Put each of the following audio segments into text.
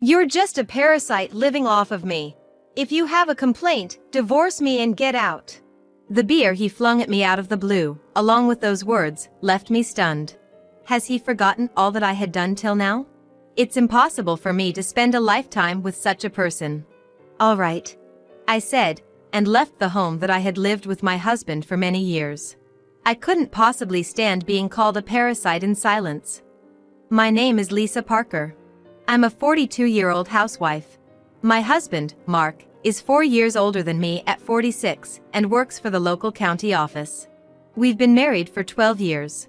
You're just a parasite living off of me. If you have a complaint, divorce me and get out. The beer he flung at me out of the blue, along with those words, left me stunned. Has he forgotten all that I had done till now? It's impossible for me to spend a lifetime with such a person. All right, I said, and left the home that I had lived with my husband for many years. I couldn't possibly stand being called a parasite in silence. My name is Lisa Parker. I'm a 42-year-old housewife. My husband, Mark, is 4 years older than me at 46 and works for the local county office. We've been married for 12 years.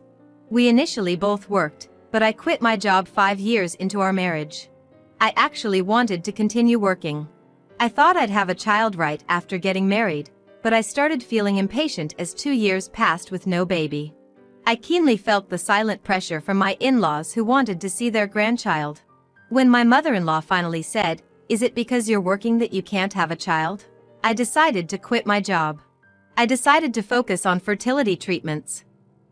We initially both worked, but I quit my job 5 years into our marriage. I actually wanted to continue working. I thought I'd have a child right after getting married, but I started feeling impatient as 2 years passed with no baby. I keenly felt the silent pressure from my in-laws who wanted to see their grandchild. When my mother-in-law finally said, "Is it because you're working that you can't have a child?" I decided to quit my job. I decided to focus on fertility treatments.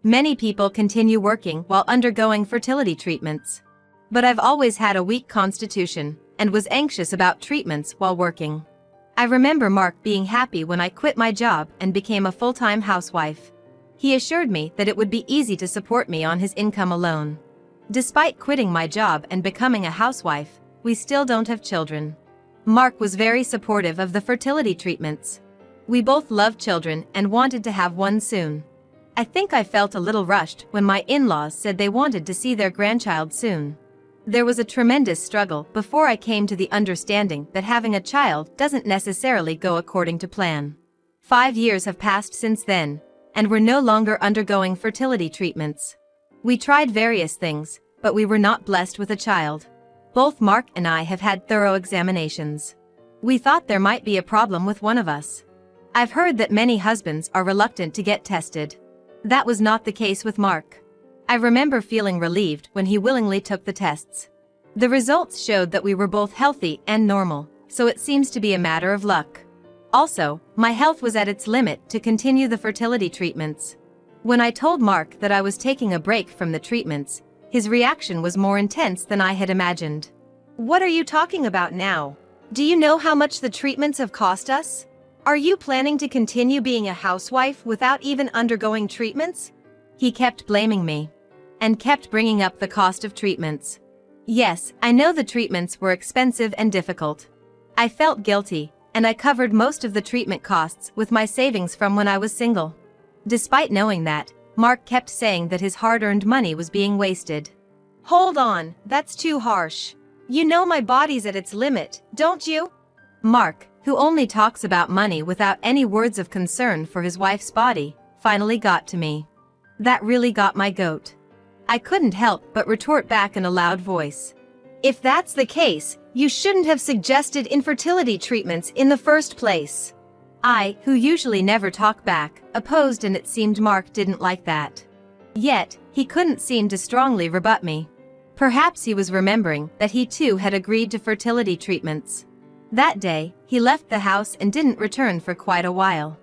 Many people continue working while undergoing fertility treatments. But I've always had a weak constitution and was anxious about treatments while working. I remember Mark being happy when I quit my job and became a full-time housewife. He assured me that it would be easy to support me on his income alone. Despite quitting my job and becoming a housewife, we still don't have children. Mark was very supportive of the fertility treatments. We both love children and wanted to have one soon. I think I felt a little rushed when my in-laws said they wanted to see their grandchild soon. There was a tremendous struggle before I came to the understanding that having a child doesn't necessarily go according to plan. 5 years have passed since then, and we're no longer undergoing fertility treatments. We tried various things, but we were not blessed with a child. Both Mark and I have had thorough examinations. We thought there might be a problem with one of us. I've heard that many husbands are reluctant to get tested. That was not the case with Mark. I remember feeling relieved when he willingly took the tests. The results showed that we were both healthy and normal, so it seems to be a matter of luck. Also, my health was at its limit to continue the fertility treatments. When I told Mark that I was taking a break from the treatments, his reaction was more intense than I had imagined. "What are you talking about now? Do you know how much the treatments have cost us? Are you planning to continue being a housewife without even undergoing treatments?" He kept blaming me and kept bringing up the cost of treatments. Yes, I know the treatments were expensive and difficult. I felt guilty, and I covered most of the treatment costs with my savings from when I was single. Despite knowing that, Mark kept saying that his hard-earned money was being wasted. "Hold on, that's too harsh. You know my body's at its limit, don't you?" Mark, who only talks about money without any words of concern for his wife's body, finally got to me. That really got my goat. I couldn't help but retort back in a loud voice. "If that's the case, you shouldn't have suggested infertility treatments in the first place." I, who usually never talk back, opposed, and it seemed Mark didn't like that. Yet, he couldn't seem to strongly rebut me. Perhaps he was remembering that he too had agreed to fertility treatments. That day, he left the house and didn't return for quite a while.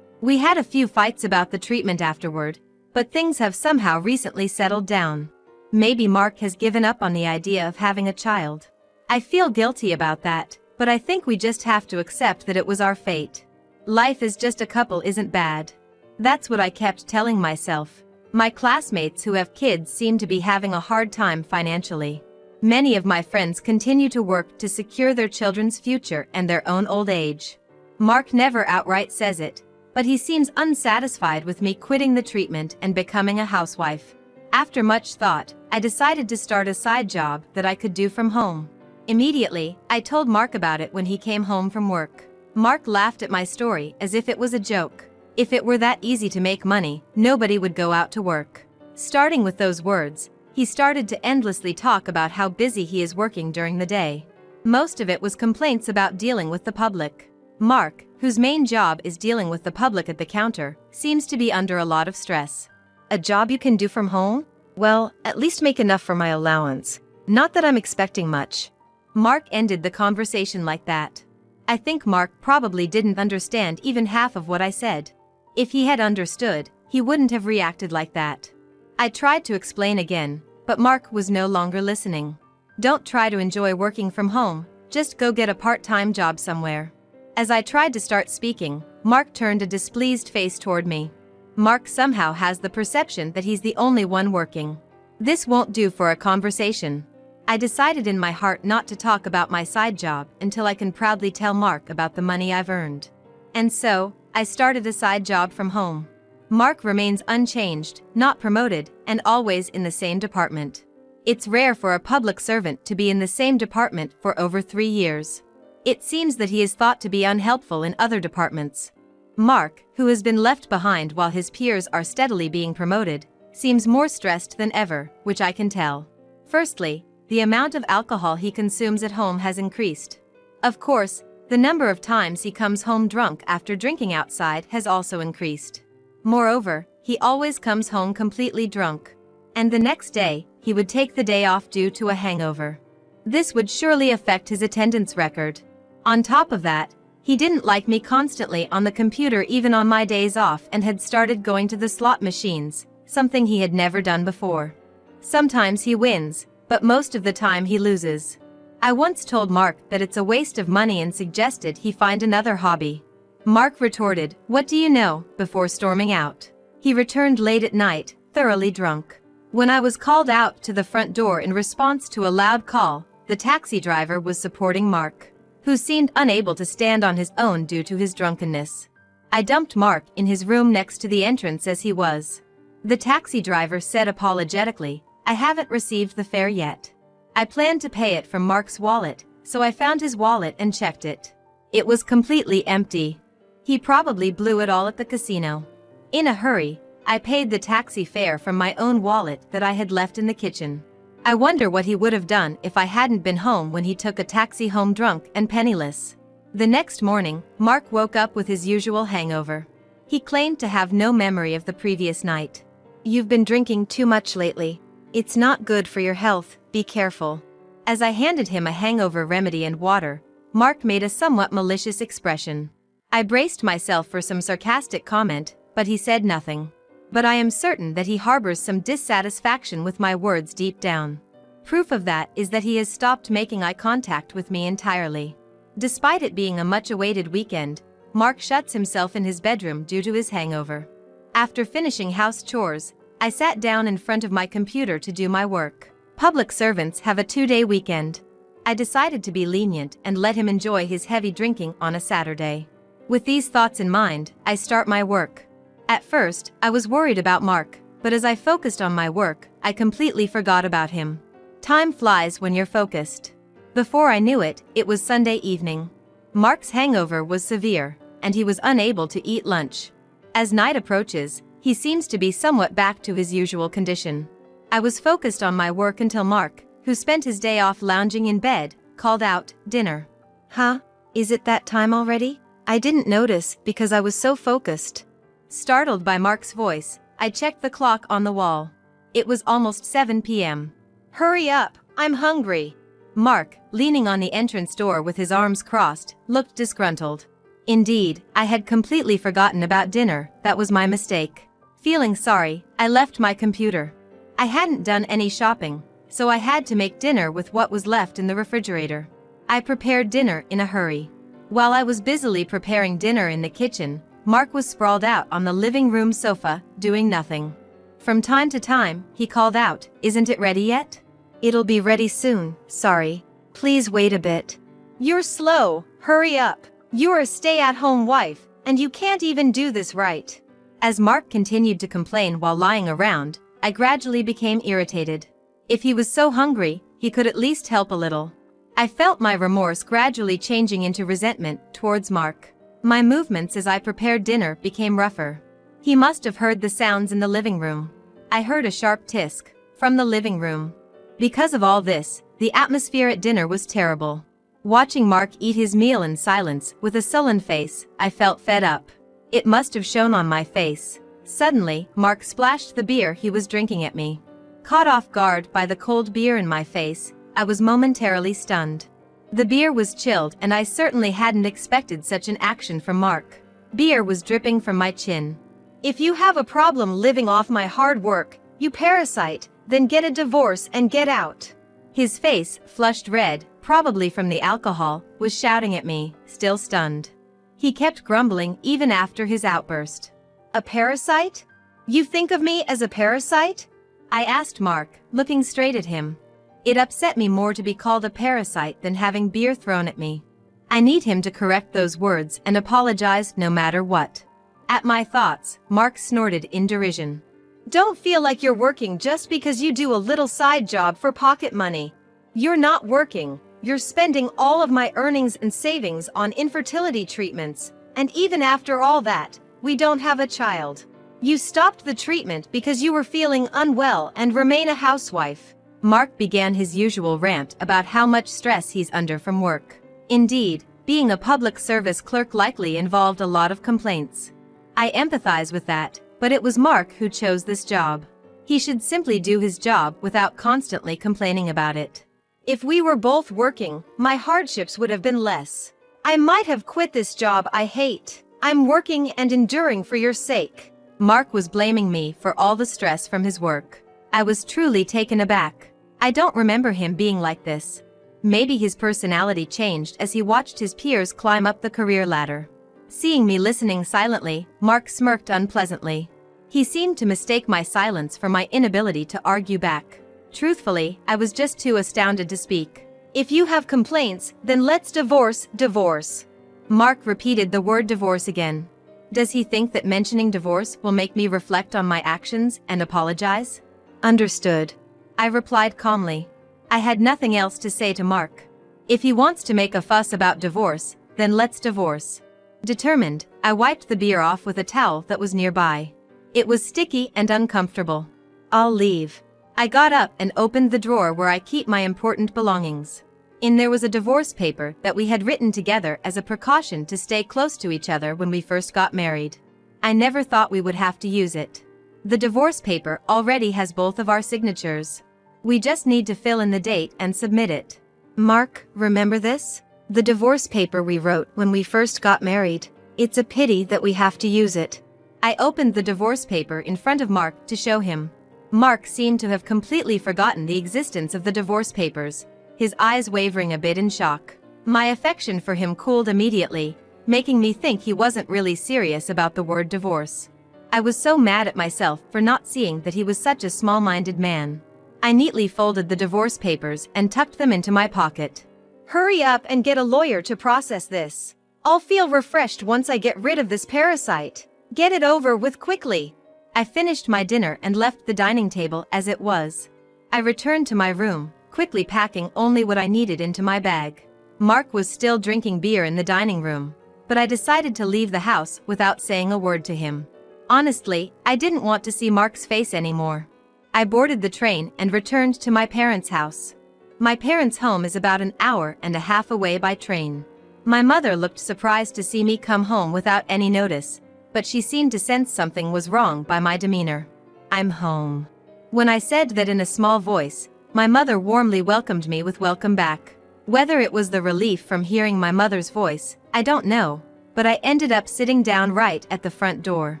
We had a few fights about the treatment afterward, but things have somehow recently settled down. Maybe Mark has given up on the idea of having a child. I feel guilty about that, but I think we just have to accept that it was our fate. Life as just a couple isn't bad. That's what I kept telling myself. My classmates who have kids seem to be having a hard time financially. Many of my friends continue to work to secure their children's future and their own old age. Mark never outright says it, but he seems unsatisfied with me quitting the treatment and becoming a housewife. After much thought, I decided to start a side job that I could do from home. Immediately, I told Mark about it when he came home from work. Mark laughed at my story as if it was a joke. If it were that easy to make money, nobody would go out to work. Starting with those words, he started to endlessly talk about how busy he is working during the day. Most of it was complaints about dealing with the public. Mark, whose main job is dealing with the public at the counter, seems to be under a lot of stress. "A job you can do from home? Well, at least make enough for my allowance. Not that I'm expecting much." Mark ended the conversation like that. I think Mark probably didn't understand even half of what I said. If he had understood, he wouldn't have reacted like that. I tried to explain again, but Mark was no longer listening. Don't try to enjoy working from home, just go get a part-time job somewhere. As I tried to start speaking, Mark turned a displeased face toward me. Mark somehow has the perception that he's the only one working. This won't do for a conversation. I decided in my heart not to talk about my side job until I can proudly tell Mark about the money I've earned. And so, I started a side job from home. Mark remains unchanged, not promoted, and always in the same department. It's rare for a public servant to be in the same department for over 3 years. It seems that he is thought to be unhelpful in other departments. Mark, who has been left behind while his peers are steadily being promoted, seems more stressed than ever, which I can tell. Firstly, the amount of alcohol he consumes at home has increased. Of course, the number of times he comes home drunk after drinking outside has also increased. Moreover, he always comes home completely drunk. And the next day, he would take the day off due to a hangover. This would surely affect his attendance record. On top of that, he didn't like me constantly on the computer even on my days off and had started going to the slot machines, something he had never done before. Sometimes he wins, but most of the time he loses. I once told Mark that it's a waste of money and suggested he find another hobby. Mark retorted, "What do you know?" before storming out. He returned late at night, thoroughly drunk. When I was called out to the front door in response to a loud call, the taxi driver was supporting Mark, who seemed unable to stand on his own due to his drunkenness. I dumped Mark in his room next to the entrance as he was. The taxi driver said apologetically, "I haven't received the fare yet." I planned to pay it from Mark's wallet, so I found his wallet and checked it. It was completely empty. He probably blew it all at the casino. In a hurry, I paid the taxi fare from my own wallet that I had left in the kitchen. I wonder what he would have done if I hadn't been home when he took a taxi home drunk and penniless. The next morning, Mark woke up with his usual hangover. He claimed to have no memory of the previous night. "You've been drinking too much lately. It's not good for your health, be careful." As I handed him a hangover remedy and water, Mark made a somewhat malicious expression. I braced myself for some sarcastic comment, but he said nothing. But I am certain that he harbors some dissatisfaction with my words deep down. Proof of that is that he has stopped making eye contact with me entirely. Despite it being a much-awaited weekend, Mark shuts himself in his bedroom due to his hangover. After finishing house chores, I sat down in front of my computer to do my work. Public servants have a 2-day weekend. I decided to be lenient and let him enjoy his heavy drinking on a Saturday. With these thoughts in mind, I start my work. At first, I was worried about Mark, but as I focused on my work, I completely forgot about him. Time flies when you're focused. Before I knew it, it was Sunday evening. Mark's hangover was severe, and he was unable to eat lunch. As night approaches, he seems to be somewhat back to his usual condition. I was focused on my work until Mark, who spent his day off lounging in bed, called out, "Dinner." "Huh? Is it that time already?" I didn't notice because I was so focused. Startled by Mark's voice, I checked the clock on the wall. It was almost 7 p.m. "Hurry up, I'm hungry." Mark, leaning on the entrance door with his arms crossed, looked disgruntled. Indeed, I had completely forgotten about dinner, that was my mistake. Feeling sorry, I left my computer. I hadn't done any shopping, so I had to make dinner with what was left in the refrigerator. I prepared dinner in a hurry. While I was busily preparing dinner in the kitchen, Mark was sprawled out on the living room sofa, doing nothing. From time to time, he called out, "Isn't it ready yet?" "It'll be ready soon, sorry. Please wait a bit." "You're slow, hurry up. You're a stay-at-home wife, and you can't even do this right." As Mark continued to complain while lying around, I gradually became irritated. If he was so hungry, he could at least help a little. I felt my remorse gradually changing into resentment towards Mark. My movements as I prepared dinner became rougher. He must have heard the sounds in the living room. I heard a sharp tisk from the living room. Because of all this, the atmosphere at dinner was terrible. Watching Mark eat his meal in silence with a sullen face, I felt fed up. It must have shown on my face. Suddenly, Mark splashed the beer he was drinking at me. Caught off guard by the cold beer in my face, I was momentarily stunned. The beer was chilled and I certainly hadn't expected such an action from Mark. Beer was dripping from my chin. "If you have a problem living off my hard work, you parasite, then get a divorce and get out." His face, flushed red, probably from the alcohol, was shouting at me, still stunned. He kept grumbling even after his outburst. A parasite? You think of me as a parasite? I asked Mark, looking straight at him. It upset me more to be called a parasite than having beer thrown at me. I need him to correct those words and apologize no matter what. At my thoughts, Mark snorted in derision. Don't feel like you're working just because you do a little side job for pocket money. You're not working, you're spending all of my earnings and savings on infertility treatments, and even after all that, we don't have a child. You stopped the treatment because you were feeling unwell and remain a housewife. Mark began his usual rant about how much stress he's under from work. Indeed, being a public service clerk likely involved a lot of complaints. I empathize with that, but it was Mark who chose this job. He should simply do his job without constantly complaining about it. If we were both working, my hardships would have been less. I might have quit this job I hate. I'm working and enduring for your sake. Mark was blaming me for all the stress from his work. I was truly taken aback. I don't remember him being like this. Maybe his personality changed as he watched his peers climb up the career ladder. Seeing me listening silently, Mark smirked unpleasantly. He seemed to mistake my silence for my inability to argue back. Truthfully, I was just too astounded to speak. If you have complaints, then let's divorce. Mark repeated the word divorce again. Does he think that mentioning divorce will make me reflect on my actions and apologize? Understood. I replied calmly. I had nothing else to say to Mark. If he wants to make a fuss about divorce, then let's divorce. Determined, I wiped the beer off with a towel that was nearby. It was sticky and uncomfortable. I'll leave. I got up and opened the drawer where I keep my important belongings. In there was a divorce paper that we had written together as a precaution to stay close to each other when we first got married. I never thought we would have to use it. The divorce paper already has both of our signatures. We just need to fill in the date and submit it. Mark, remember this? The divorce paper we wrote when we first got married. It's a pity that we have to use it. I opened the divorce paper in front of Mark to show him. Mark seemed to have completely forgotten the existence of the divorce papers, his eyes wavering a bit in shock. My affection for him cooled immediately, making me think he wasn't really serious about the word divorce. I was so mad at myself for not seeing that he was such a small-minded man. I neatly folded the divorce papers and tucked them into my pocket. Hurry up and get a lawyer to process this. I'll feel refreshed once I get rid of this parasite. Get it over with quickly. I finished my dinner and left the dining table as it was. I returned to my room, quickly packing only what I needed into my bag. Mark was still drinking beer in the dining room, but I decided to leave the house without saying a word to him. Honestly, I didn't want to see Mark's face anymore. I boarded the train and returned to my parents' house. My parents' home is about an hour and a half away by train. My mother looked surprised to see me come home without any notice, but she seemed to sense something was wrong by my demeanor. I'm home. When I said that in a small voice, my mother warmly welcomed me with welcome back. Whether it was the relief from hearing my mother's voice, I don't know, but I ended up sitting down right at the front door.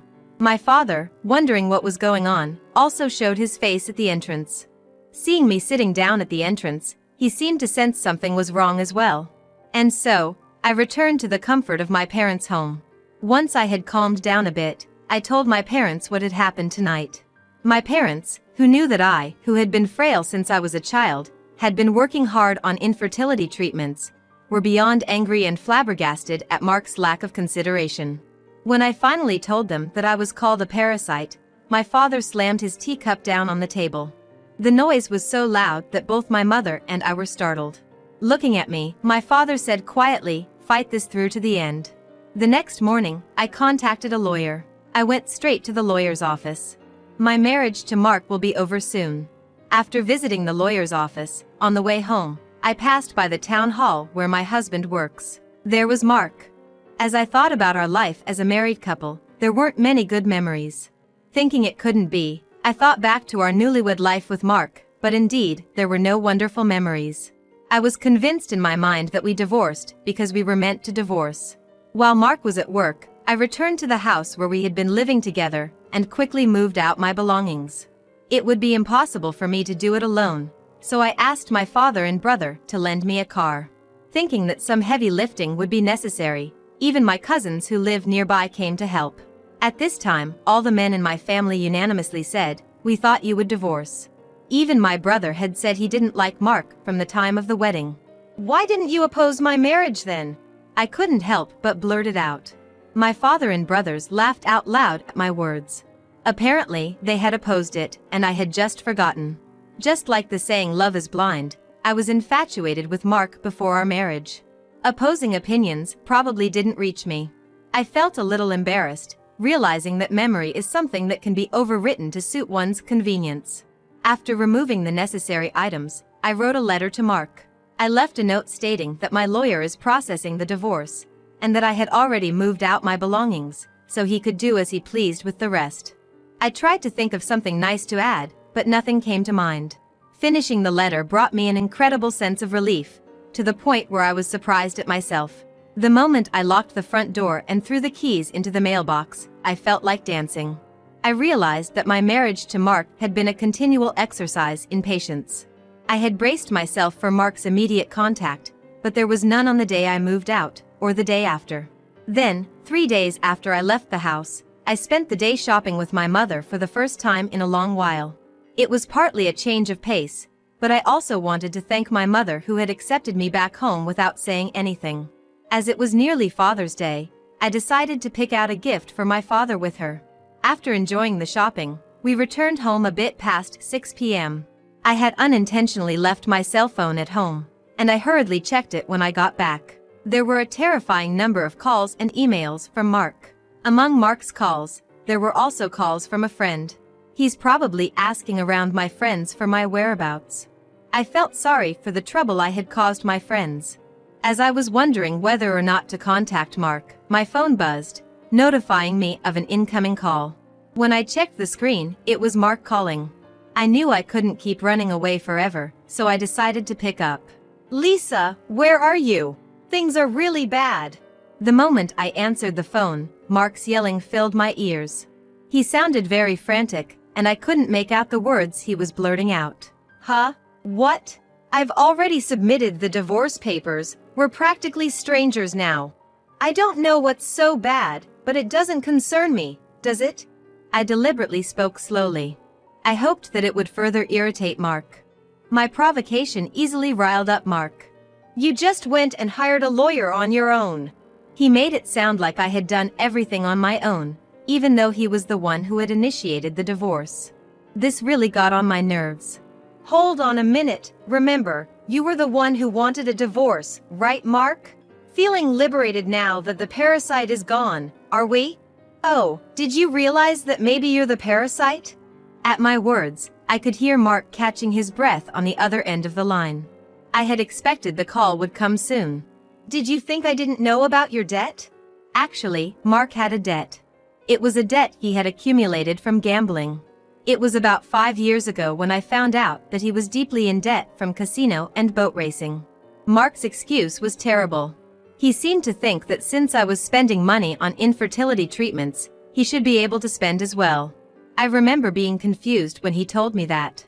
My father, wondering what was going on, also showed his face at the entrance. Seeing me sitting down at the entrance, he seemed to sense something was wrong as well. And so, I returned to the comfort of my parents' home. Once I had calmed down a bit, I told my parents what had happened tonight. My parents, who knew that I, who had been frail since I was a child, had been working hard on infertility treatments, were beyond angry and flabbergasted at Mark's lack of consideration. When I finally told them that I was called a parasite, my father slammed his teacup down on the table. The noise was so loud that both my mother and I were startled. Looking at me, my father said quietly, "Fight this through to the end." The next morning, I contacted a lawyer. I went straight to the lawyer's office. My marriage to Mark will be over soon. After visiting the lawyer's office, on the way home, I passed by the town hall where my husband works. There was Mark. As I thought about our life as a married couple, there weren't many good memories. Thinking it couldn't be, I thought back to our newlywed life with Mark, but indeed, there were no wonderful memories. I was convinced in my mind that we divorced because we were meant to divorce. While Mark was at work, I returned to the house where we had been living together and quickly moved out my belongings. It would be impossible for me to do it alone, so I asked my father and brother to lend me a car. Thinking that some heavy lifting would be necessary, even my cousins who lived nearby came to help. At this time, all the men in my family unanimously said, "We thought you would divorce." Even my brother had said he didn't like Mark from the time of the wedding. "Why didn't you oppose my marriage then?" I couldn't help but blurt it out. My father and brothers laughed out loud at my words. Apparently, they had opposed it, and I had just forgotten. Just like the saying "love is blind," I was infatuated with Mark before our marriage. Opposing opinions probably didn't reach me. I felt a little embarrassed, realizing that memory is something that can be overwritten to suit one's convenience. After removing the necessary items, I wrote a letter to Mark. I left a note stating that my lawyer is processing the divorce, and that I had already moved out my belongings, so he could do as he pleased with the rest. I tried to think of something nice to add, but nothing came to mind. Finishing the letter brought me an incredible sense of relief, to the point where I was surprised at myself. The moment I locked the front door and threw the keys into the mailbox, I felt like dancing. I realized that my marriage to Mark had been a continual exercise in patience. I had braced myself for Mark's immediate contact, but there was none on the day I moved out, or the day after. Then, 3 days after I left the house, I spent the day shopping with my mother for the first time in a long while. It was partly a change of pace, but I also wanted to thank my mother who had accepted me back home without saying anything. As it was nearly Father's Day, I decided to pick out a gift for my father with her. After enjoying the shopping, we returned home a bit past 6 p.m. I had unintentionally left my cell phone at home, and I hurriedly checked it when I got back. There were a terrifying number of calls and emails from Mark. Among Mark's calls, there were also calls from a friend. He's probably asking around my friends for my whereabouts. I felt sorry for the trouble I had caused my friends. As I was wondering whether or not to contact Mark, my phone buzzed, notifying me of an incoming call. When I checked the screen, it was Mark calling. I knew I couldn't keep running away forever, so I decided to pick up. "Lisa, where are you? Things are really bad." The moment I answered the phone, Mark's yelling filled my ears. He sounded very frantic, and I couldn't make out the words he was blurting out. "Huh? What? I've already submitted the divorce papers. We're practically strangers now. I don't know what's so bad, but it doesn't concern me, does it?" I deliberately spoke slowly. I hoped that it would further irritate Mark. My provocation easily riled up Mark. "You just went and hired a lawyer on your own." He made it sound like I had done everything on my own, even though he was the one who had initiated the divorce. This really got on my nerves. "Hold on a minute, remember, you were the one who wanted a divorce, right, Mark? Feeling liberated now that the parasite is gone, are we? Oh, did you realize that maybe you're the parasite?" At my words, I could hear Mark catching his breath on the other end of the line. I had expected the call would come soon. "Did you think I didn't know about your debt?" Actually, Mark had a debt. It was a debt he had accumulated from gambling. It was about 5 years ago when I found out that he was deeply in debt from casino and boat racing. Mark's excuse was terrible. He seemed to think that since I was spending money on infertility treatments, he should be able to spend as well. I remember being confused when he told me that.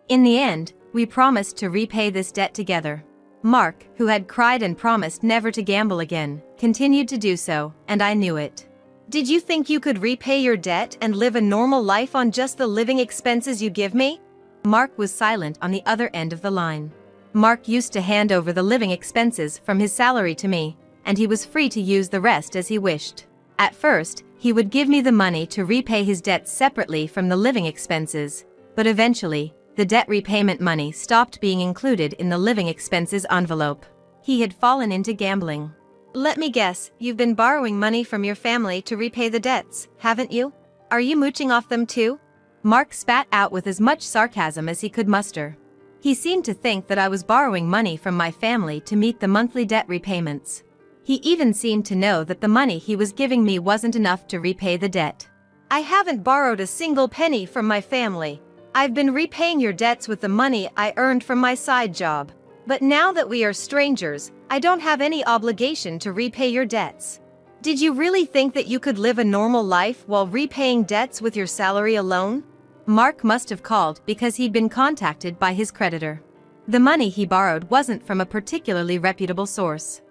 In the end, we promised to repay this debt together. Mark, who had cried and promised never to gamble again, continued to do so, and I knew it. "Did you think you could repay your debt and live a normal life on just the living expenses you give me?" Mark was silent on the other end of the line. Mark used to hand over the living expenses from his salary to me, and he was free to use the rest as he wished. At first, he would give me the money to repay his debts separately from the living expenses, but eventually, the debt repayment money stopped being included in the living expenses envelope. He had fallen into gambling. "Let me guess, you've been borrowing money from your family to repay the debts, haven't you? Are you mooching off them too?" Mark spat out with as much sarcasm as he could muster. He seemed to think that I was borrowing money from my family to meet the monthly debt repayments. He even seemed to know that the money he was giving me wasn't enough to repay the debt. "I haven't borrowed a single penny from my family. I've been repaying your debts with the money I earned from my side job. But now that we are strangers, I don't have any obligation to repay your debts. Did you really think that you could live a normal life while repaying debts with your salary alone?" Mark must have called because he'd been contacted by his creditor. The money he borrowed wasn't from a particularly reputable source.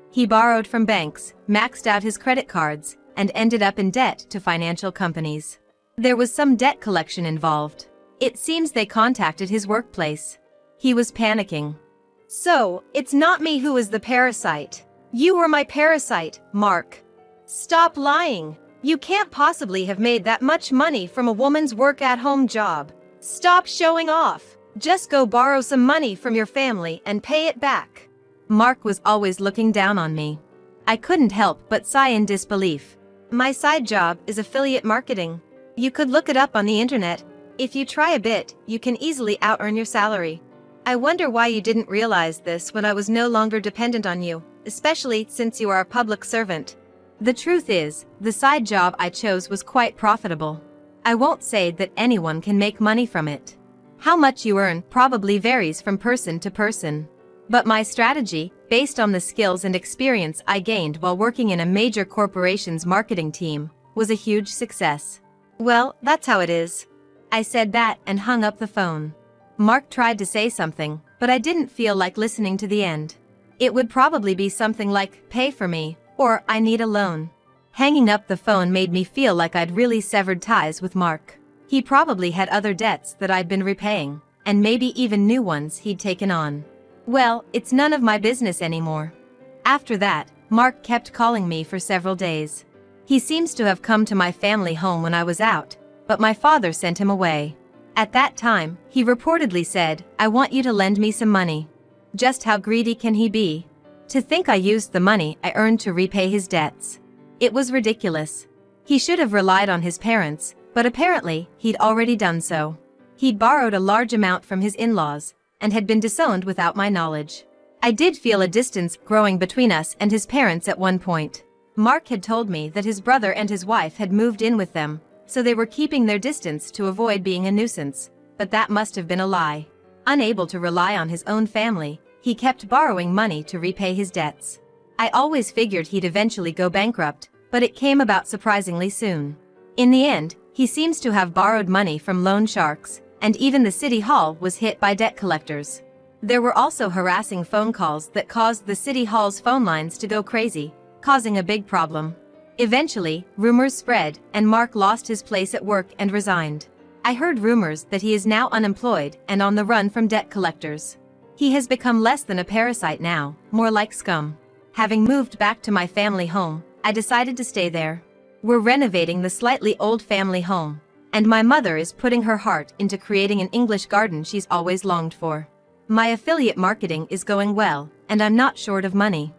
He borrowed from banks, maxed out his credit cards, and ended up in debt to financial companies. There was some debt collection involved. It seems they contacted his workplace. He was panicking. "So, it's not me who is the parasite. You were my parasite, Mark. Stop lying. You can't possibly have made that much money from a woman's work-at-home job. Stop showing off. Just go borrow some money from your family and pay it back." Mark was always looking down on me. I couldn't help but sigh in disbelief. "My side job is affiliate marketing. You could look it up on the internet. If you try a bit, you can easily out-earn your salary. I wonder why you didn't realize this when I was no longer dependent on you, especially since you are a public servant." The truth is, the side job I chose was quite profitable. I won't say that anyone can make money from it. How much you earn probably varies from person to person. But my strategy, based on the skills and experience I gained while working in a major corporation's marketing team, was a huge success. "Well, that's how it is." I said that and hung up the phone. Mark tried to say something, but I didn't feel like listening to the end. It would probably be something like, "Pay for me," or "I need a loan." Hanging up the phone made me feel like I'd really severed ties with Mark. He probably had other debts that I'd been repaying, and maybe even new ones he'd taken on. Well, it's none of my business anymore. After that, Mark kept calling me for several days. He seems to have come to my family home when I was out, but my father sent him away. At that time, he reportedly said, "I want you to lend me some money." Just how greedy can he be? To think I used the money I earned to repay his debts. It was ridiculous. He should have relied on his parents, but apparently, he'd already done so. He'd borrowed a large amount from his in-laws, and had been disowned without my knowledge. I did feel a distance growing between us and his parents at one point. Mark had told me that his brother and his wife had moved in with them, so they were keeping their distance to avoid being a nuisance, but that must have been a lie. Unable to rely on his own family, he kept borrowing money to repay his debts. I always figured he'd eventually go bankrupt, but it came about surprisingly soon. In the end, he seems to have borrowed money from loan sharks, and even the city hall was hit by debt collectors. There were also harassing phone calls that caused the city hall's phone lines to go crazy, causing a big problem. Eventually, rumors spread, and Mark lost his place at work and resigned. I heard rumors that he is now unemployed and on the run from debt collectors. He has become less than a parasite now, more like scum. Having moved back to my family home, I decided to stay there. We're renovating the slightly old family home, and my mother is putting her heart into creating an English garden she's always longed for. My affiliate marketing is going well, and I'm not short of money.